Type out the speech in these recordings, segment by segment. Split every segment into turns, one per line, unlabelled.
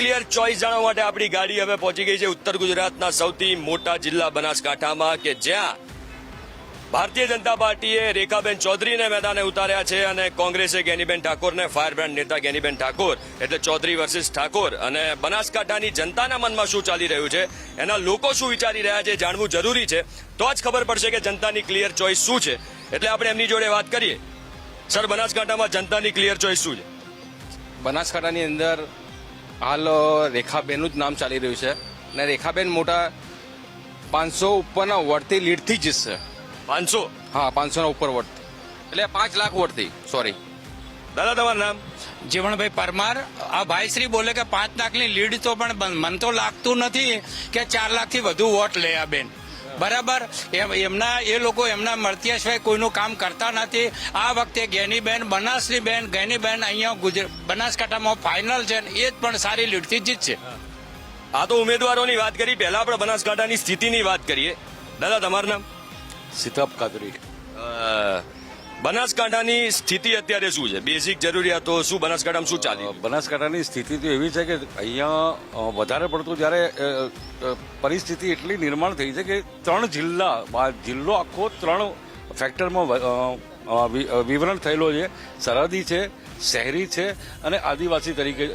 Clear choice જાણવા માટે આપણી ગાડી હવે પહોંચી ગઈ છે ઉત્તર ગુજરાતના સૌથી મોટા જિલ્લા બનાસકાંઠામાં, કે જ્યાં ભારતીય જનતા પાર્ટીએ રેખાબેન ચૌધરીને મેદાને ઉતાર્યા છે અને કોંગ્રેસે જ્ઞાનીબેન ઠાકોરને, ફાયર બ્રાન્ડ નેતા જ્ઞાનીબેન ઠાકોર એટલે ચૌધરી વર્સિસ ઠાકોર. અને બનાસકાંઠાની જનતાના મનમાં શું ચાલી રહ્યું છે, એના લોકો શું વિચારી રહ્યા છે, જાણવું જરૂરી છે. તો જ ખબર પડશે કે જનતાની ક્લિયર ચોઇસ શું છે. એટલે આપણે એમની જોડે વાત કરીએ. સર, બનાસકાંઠામાં જનતાની ક્લિયર ચોઇસ શું છે?
બનાસકાંઠાની અંદર હાલ રેખાબેનનું જ નામ ચાલી રહ્યું છે અને રેખાબેન મોટા 500 ઉપરના વોટથી લીડથી જીતશે.
500?
હા, 500 ઉપર વોટ, એટલે 5 લાખ વોટથી. સોરી
દાદા, તમારું નામ?
જીવણભાઈ પરમાર. આ ભાઈશ્રી બોલે કે 5 લાખની લીડ, તો પણ મને તો લાગતું નથી કે 4 લાખથી વધુ વોટ લે આ બેન. બરાબર, એમના એ લોકો એમના મળતિયા સિવાય કોઈનું કામ કરતા નથી. આ વખતે જ્ઞાનીબેન, બનાસરીબેન, જ્ઞાનીબેન અહીંયા બનાસકાંઠામાં ફાઇનલ છે, એ જ પણ સારી લીડથી જીતશે.
આ તો ઉમેદવારોની વાત કરી, પહેલા આપણે બનાસકાંઠાની સ્થિતિની વાત કરીએ. દાદા, તમારું નામ?
સિતાબ કાદરી.
બનાસકાંઠાની સ્થિતિ અત્યારે શું છે? બેઝિક જરૂરિયાતો શું બનાસકાંઠામાં શું ચાલે?
બનાસકાંઠાની સ્થિતિ તો એવી છે કે અહીંયા વધારે પડતું જ્યારે પરિસ્થિતિ એટલી નિર્માણ થઈ છે કે 3 જિલ્લો આખો 3 ફેક્ટરમાં વિવરણ થયેલો છે. સરહદી છે, શહેરી છે અને આદિવાસી તરીકે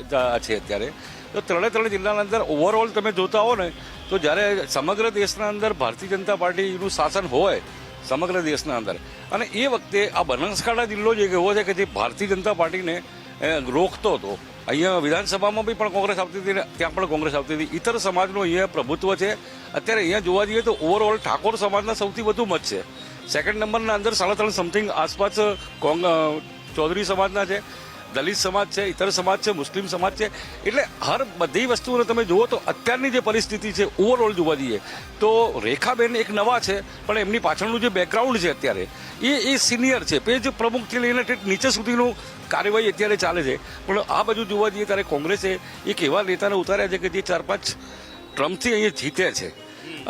છે અત્યારે. તો 3 જિલ્લાના અંદર ઓવરઓલ તમે જોતા હો ને, તો જ્યારે સમગ્ર દેશના અંદર ભારતીય જનતા પાર્ટીનું શાસન હોય સમગ્ર દેશના અંદર, અને એ વખતે આ બનાસકાંઠા જિલ્લો જ એક એવો છે કે જે ભારતીય જનતા પાર્ટીને રોકતો હતો. અહીંયા વિધાનસભામાં બી પણ કોંગ્રેસ આવતી હતી ને ત્યાં પણ કોંગ્રેસ આવતી હતી. ઇતર સમાજનું અહીંયા પ્રભુત્વ છે. અત્યારે અહીંયા જોવા જઈએ તો ઓવરઓલ ઠાકોર સમાજના સૌથી વધુ મત છે. સેકન્ડ નંબરના અંદર 3.5 સમથિંગ આસપાસ ચૌધરી સમાજના છે, દલિત સમાજ છે, ઇતર સમાજ છે, મુસ્લિમ સમાજ છે. એટલે હર બધી વસ્તુઓને તમે જુઓ તો અત્યારની જે પરિસ્થિતિ છે ઓવરઓલ જોવા જઈએ તો રેખાબેન એક નવા છે, પણ એમની પાછળનું જે બેકગ્રાઉન્ડ છે અત્યારે એ સિનિયર છે. પેજ પ્રમુખથી લઈને નીચે સુધીનું કાર્યવાહી અત્યારે ચાલે છે. પણ આ બાજુ જોવા જઈએ ત્યારે કોંગ્રેસે એક એવા નેતાને ઉતાર્યા છે કે જે 4-5 ટ્રમ્પથી અહીંયા જીતે છે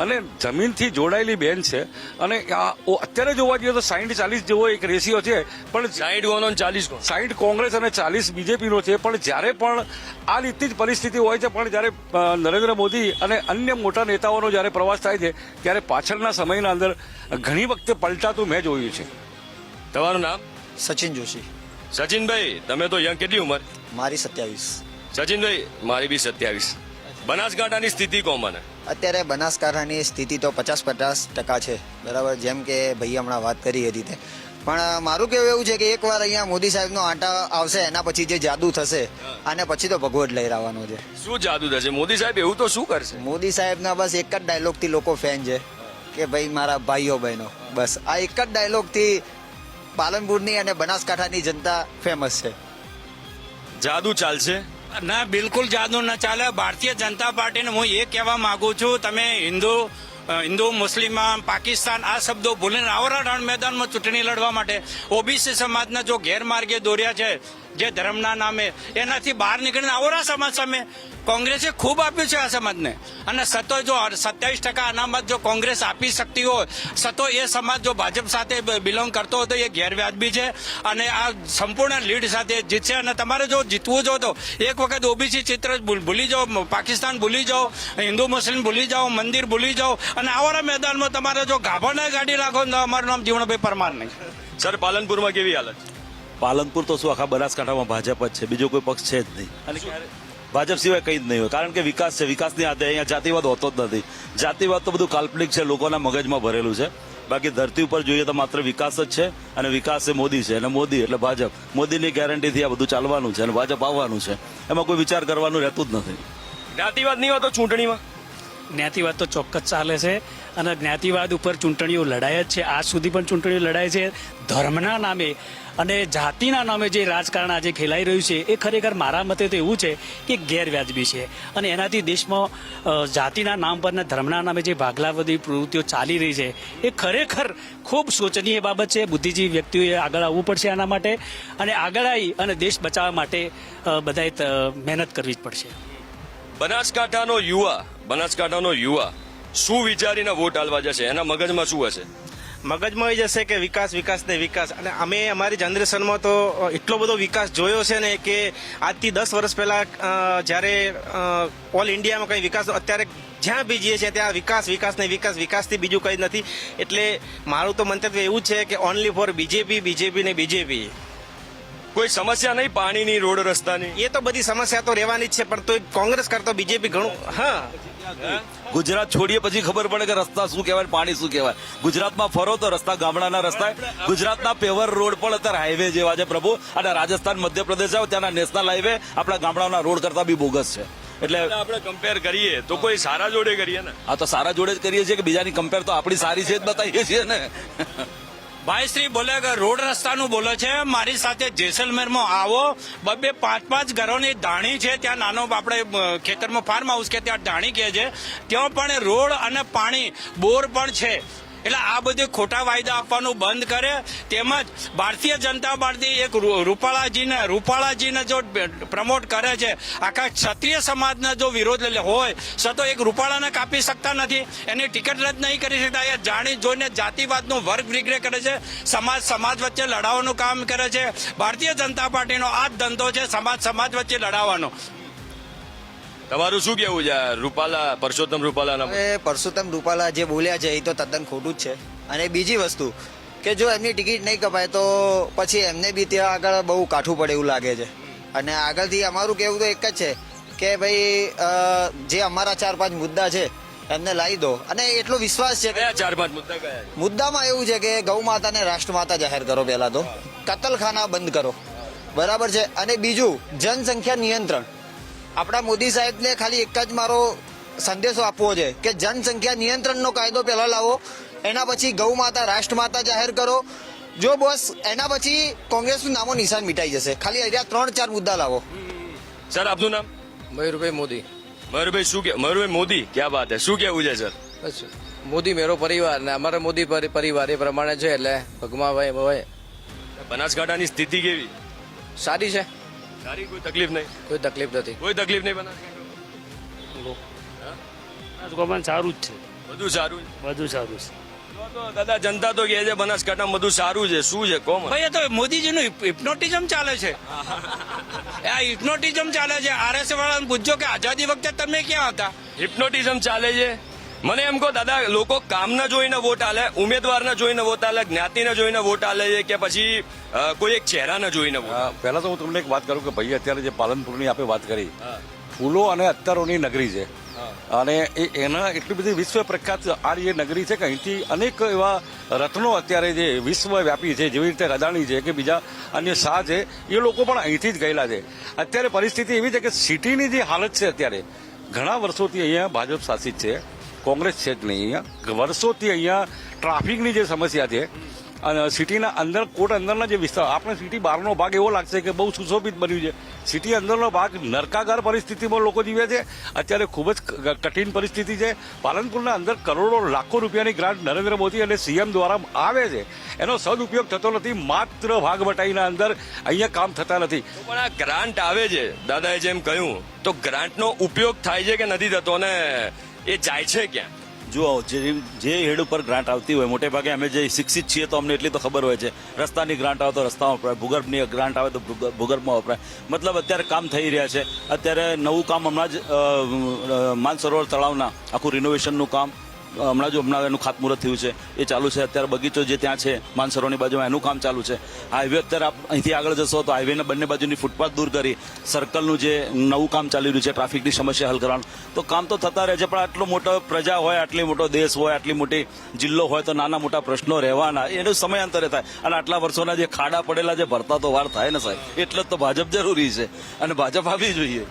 અને જમીનથી જોડાયેલી બેન છે. અને અત્યારે જોવા જઈએ તો 60-40 જેવો એક રેશિયો છે, પણ 60 કોંગ્રેસ અને 40 બીજેપીનો છે. પણ જ્યારે પણ આ રીતની જ પરિસ્થિતિ હોય છે, પણ જ્યારે નરેન્દ્ર મોદી અને અન્ય મોટા નેતાઓનો જ્યારે પ્રવાસ થાય છે ત્યારે પાછળના સમયના અંદર ઘણી વખતે પલટાતું મેં જોયું છે.
તમારું નામ?
સચિન જોશી.
સચિનભાઈ, તમે તો યંગ, કેટલી ઉંમર?
મારી 27.
સચિનભાઈ, મારી બી 27. બનાસકાંઠાની સ્થિતિ કહો મને.
અત્યારે બનાસકાંઠાની સ્થિતિ તો 50% છે. બરાબર, જેમ કે ભાઈ હમણાં વાત કરી એ રીતે. પણ મારું કહેવું એવું છે કે એકવાર અહીંયા મોદી સાહેબનો આંટા આવશે, એના પછી જે જાદુ થશે અને પછી તો ભગવત લહેરાવાનો છે.
શું જાદુ થશે? મોદી સાહેબ એવું તો શું કરશે?
મોદી સાહેબના બસ એક જ ડાયલોગથી લોકો ફેન છે કે ભાઈ મારા ભાઈઓ બહેનો, બસ આ એક જ ડાયલોગથી પાલનપુરની અને બનાસકાંઠાની જનતા ફેમસ છે.
જાદુ ચાલશે?
ના, બિલકુલ જાદુ ન ચાલે. ભારતીય જનતા પાર્ટીને હું એ કહેવા માંગુ છું, તમે હિન્દુ મુસ્લિમ પાકિસ્તાન આ શબ્દો ભૂલીને આવરા રણ મેદાનમાં ચૂંટણી લડવા માટે ઓબીસી સમાજના જો ગેરમાર્ગે દોર્યા છે જે ધર્મના નામે, એનાથી બહાર નીકળીને આવરા સમાજ સામે કોંગ્રેસે ખૂબ આપ્યું છે આ સમાજને. અને સતો જો 27% અનામત જો કોંગ્રેસ આપી શકતી હોય, સતો એ સમાજ જો ભાજપ સાથે બિલોંગ કરતો હોય તો એ ગેરવ્યાજબી છે અને આ સંપૂર્ણ લીડ સાથે જીતશે. અને તમારે જો જીતવું જો તો એક વખત ઓબીસી ચિત્ર ભૂલી જાઓ, પાકિસ્તાન ભૂલી જાઓ, હિન્દુ મુસ્લિમ ભૂલી જાઓ, મંદિર ભૂલી જાઓ અને આવરા મેદાનમાં તમારે જો ગાભાના ગાડી રાખો તો અમારું નામ જીવણભાઈ પરમાર નહીં.
સર, પાલનપુરમાં કેવી હાલત?
પાલનપુર તો શું આખા બનાસકાંઠામાં ભાજપ જ છે, બીજો કોઈ પક્ષ છે જ નહીં. અને ભાજપ સિવાય કંઈ જ નહીં હોય, કારણ કે વિકાસ છે. વિકાસની આદે અહીંયા જાતિવાદ હોતો જ નથી. જાતિવાદ તો બધું કાલ્પનિક છે, લોકોના મગજમાં ભરેલું છે. બાકી ધરતી ઉપર જોઈએ તો માત્ર વિકાસ જ છે અને વિકાસ એ મોદી છે અને મોદી એટલે ભાજપ. મોદીની ગેરંટીથી આ બધું ચાલવાનું છે અને ભાજપ આવવાનું છે. એમાં કોઈ વિચાર કરવાનું રહેતું જ નથી.
જ્ઞાતિવાદ નહીં હોતો ચૂંટણીમાં?
જ્ઞાતિવાદ તો ચોક્કસ ચાલે છે અને જ્ઞાતિવાદ ઉપર ચૂંટણીઓ લડાય જ છે. આજ સુધી પણ ચૂંટણીઓ લડાય છે. ધર્મના નામે અને જાતિના નામે જે રાજકારણ આજે ખેલાઈ રહ્યું છે એ ખરેખર મારા મતે તો એવું છે કે ગેરવ્યાજબી છે. અને એનાથી દેશમાં જાતિના નામ પર અને ધર્મના નામે જે ભાગલાવાદી પ્રવૃત્તિઓ ચાલી રહી છે એ ખરેખર ખૂબ શોચનીય બાબત છે. બુદ્ધિજીવી વ્યક્તિઓએ આગળ આવવું પડશે આના માટે અને આગળ આવી અને દેશ બચાવવા માટે બધાએ મહેનત કરવી જ પડશે.
બનાસકાંઠાનો યુવા શું વિચારીને વોટ આલવા જશે? એના મગજમાં શું હશે?
મગજમાં આવી જશે કે વિકાસ વિકાસ ને વિકાસ. અને અમે અમારી જનરેશનમાં તો એટલો બધો વિકાસ જોયો છે ને કે આજથી 10 વર્ષ પહેલા જ્યારે ઓલ ઇન્ડિયામાં કંઈ વિકાસ, અત્યારે જ્યાં બી જઈએ છીએ ત્યાં વિકાસ વિકાસ ને વિકાસ, વિકાસથી બીજું કંઈ નથી. એટલે મારું તો મંતવ્ય એવું છે કે ઓનલી ફોર બીજેપી બીજેપી ને બીજેપી.
કોઈ સમસ્યા નહીં પાણીની, રોડ રસ્તાની?
એ તો બધી સમસ્યા તો રહેવાની જ છે, પણ તો કોંગ્રેસ કરતો બીજેપી ઘણું. હા,
ગુજરાત છોડીએ પછી ખબર પડે કે રસ્તા શું કહેવાય, પાણી શું કહેવાય. ગુજરાતમાં ફરો તો રસ્તા ગામડાના રસ્તા, ગુજરાતના પેવર રોડ પણ અત્યારે હાઈવે જેવા છે પ્રભુ. અને રાજસ્થાન મધ્યપ્રદેશ આવો ત્યાંના નેશનલ હાઈવે આપણા ગામડાના રોડ કરતા બી બોગસ છે. એટલે
આપણે કમ્પેર કરીએ તો કોઈ સારા જોડે કરીએ ને.
આ તો સારા જોડે જ કરીએ છીએ કે બીજાની કમ્પેર તો આપણી સારી છે જ બતાવીએ છીએ ને.
ભાઈ શ્રી બોલે કે રોડ રસ્તાનું બોલે છે. મારી સાથે જેસલમેરમાં આવો, 2-5 ઘરોની ધાણી છે, ત્યાં નાનો આપણે ખેતરમાં ફાર્મ હાઉસ કે ત્યાં ધાણી કહે છે, ત્યાં પણ રોડ અને પાણી, બોર પણ છે. એટલે આ બધું ખોટા વાયદા આપવાનું બંધ કરે. તેમજ ભારતીય જનતા પાર્ટી એક રૂપાલાજીને જો પ્રમોટ કરે છે, આખા ક્ષત્રિય સમાજના જો વિરોધ હોય તો એક રૂપાલાને કાપી શકતા નથી, એની ટિકિટ રદ નહીં કરી શકતા. એ જાણી જોઈને જાતિવાદનો વર્ગ વિગ્રહ કરે છે, સમાજ વચ્ચે લડાવવાનું કામ કરે છે. ભારતીય જનતા પાર્ટીનો આ જ ધંધો છે, સમાજ વચ્ચે લડાવવાનો.
તમારું શું કેવું છે રૂપાલા, પરસોત્તમ રૂપાલાના?
હવે પરસોત્તમ રૂપાલા જે બોલ્યા છે એ તો તદ્દન ખોટું જ છે. અને બીજી વસ્તુ કે જો એમની ટિકિટ નહીં કપાય તો પછી એમને બી ત્યાં આગળ બહુ કાઠું પડે એવું લાગે છે. અને આગળથી અમારું કહેવું તો એક જ છે કે ભાઈ જે અમારા 4-5 મુદ્દા છે એમને લાવી દો. અને એટલો વિશ્વાસ છે કે
4-5 મુદ્દા કયા છે?
મુદ્દામાં એવું છે કે ગૌ માતાને રાષ્ટ્રમાતા જાહેર કરો, પહેલા તો કતલખાના બંધ કરો, બરાબર છે. અને બીજું જનસંખ્યા નિયંત્રણ. આપણા મોદી સાહેબને ખાલી એક જ મારો સંદેશો આપવો છે કે જનસંખ્યા નિયંત્રણનો કાયદો પહેલા લાવો, એના પછી ગૌ માતા રાષ્ટ્રમાતા જાહેર કરો. જો બોસ એના પછી કોંગ્રેસનું નામો નિશાન મિટાઈ જશે. ખાલી અહીંયા 3-4 મુદ્દા લાવો.
સર આપનું નામ?
મયુરભાઈ મોદી.
મયુરભાઈ શું કે મયુરભાઈ મોદી, ક્યાં વાત છે, શું કેવું છે સર?
બસ મોદી મેરો પરિવાર ને અમારો મોદી પરિવાર એ પ્રમાણે છે. એટલે ભગમાભાઈ
બનાસકાંઠાની સ્થિતિ કેવી?
સારી છે,
સારી, કોઈ તકલીફ નહીં?
કોઈ તકલીફ નથી.
કોઈ તકલીફ નહીં બનાસકાંઠામાં?
સારું જ છે,
બધું સારું છે.
બધું સારું છે.
તો દાદા જનતા તો કહે છે બનાસકાંઠામાં બધું સારું છે, શું છે કોમ?
ભાઈ એ તો મોદીજીનું હિપ્નોટિઝમ ચાલે છે. આ હિપ્નોટિઝમ ચાલે છે. આરએસ વાળાને પૂછજો કે આઝાદી વખતે તમે ક્યાં હતા?
હિપ્નોટિઝમ ચાલે છે. મને એમ કહો દાદા, લોકો કામને જોઈને વોટ આલે, ઉમેદવારને જોઈને વોટ આલે, જ્ઞાતિને જોઈને વોટ આલે છે કે પછી કોઈ એક ચહેરાને જોઈને વોટ?
પહેલા તો હું તમને એક વાત કરું કે ભાઈ અત્યારે જે પાલનપુરની આપણે વાત કરી, ફૂલો અને અત્તરોની નગરી છે. અને એના એટલી બધી વિશ્વ પ્રખ્યાત આ જે નગરી છે કે અહીંથી અનેક એવા રત્નો અત્યારે જે વિશ્વવ્યાપી છે, જેવી રીતે અદાણી છે કે બીજા અન્ય શાહ છે, એ લોકો પણ અહીંથી જ ગયેલા છે. અત્યારે પરિસ્થિતિ એવી છે કે સિટીની જે હાલત છે અત્યારે, ઘણા વર્ષોથી અહીંયા ભાજપ શાસિત છે, કોંગ્રેસ છે જ નહીં. અહીંયા વર્ષોથી અહીંયા ટ્રાફિકની જે સમસ્યા છે, અને સિટીના અંદર કોટ અંદરના જે વિસ્તાર, આપણે સિટી બહારનો ભાગ એવો લાગશે કે બહુ સુશોભિત બન્યું છે, સિટી અંદરનો ભાગ નરકાગાર પરિસ્થિતિમાં લોકો જીવે છે. અત્યારે ખૂબ જ કઠિન પરિસ્થિતિ છે. પાલનપુરના અંદર કરોડો લાખો રૂપિયાની ગ્રાન્ટ નરેન્દ્ર મોદી અને સીએમ દ્વારા આવે છે, એનો સદુપયોગ થતો નથી. માત્ર ભાગ બટાઈના અંદર અહીંયા કામ થતા નથી.
પણ આ ગ્રાન્ટ આવે છે, દાદાએ જેમ કહ્યું, તો ગ્રાન્ટનો ઉપયોગ થાય છે કે નથી થતો, અને એ જાય છે ક્યાં?
જુઓ, જે હેડ ઉપર ગ્રાન્ટ આવતી હોય, મોટે ભાગે અમે જે શિક્ષિત છીએ તો અમને એટલી તો ખબર હોય છે, રસ્તાની ગ્રાન્ટ આવે તો રસ્તામાં વપરાય, ભૂગર્ભની ગ્રાન્ટ આવે તો ભૂગર્ભમાં વપરાય. મતલબ અત્યારે કામ થઈ રહ્યા છે. અત્યારે નવું કામ હમણાં જ માનસરોવર તળાવના આખું રિનોવેશનનું કામ હમણાં એનું ખાતમુહૂર્ત થયું છે, એ ચાલુ છે. અત્યારે બગીચો જે ત્યાં છે માનસરોવરની બાજુમાં, એનું કામ ચાલુ છે. હાઈવે અત્યારે અહીંથી આગળ જશો તો હાઈવેના બંને બાજુની ફૂટપાથ દૂર કરી સર્કલનું જે નવું કામ ચાલી રહ્યું છે, ટ્રાફિકની સમસ્યા હલ કરવાનું, તો કામ તો થતા રહે છે. પણ આટલો મોટો પ્રજા હોય, આટલી મોટો દેશ હોય, આટલી મોટી જિલ્લો હોય, તો નાના મોટા પ્રશ્નો રહેવાના, એનું સમયાંતરે થાય. અને આટલા વર્ષોના જે ખાડા પડેલા જે ભરતા તો વાર થાય ને સાહેબ, એટલે જ તો ભાજપ જરૂરી છે અને ભાજપ આવી જોઈએ.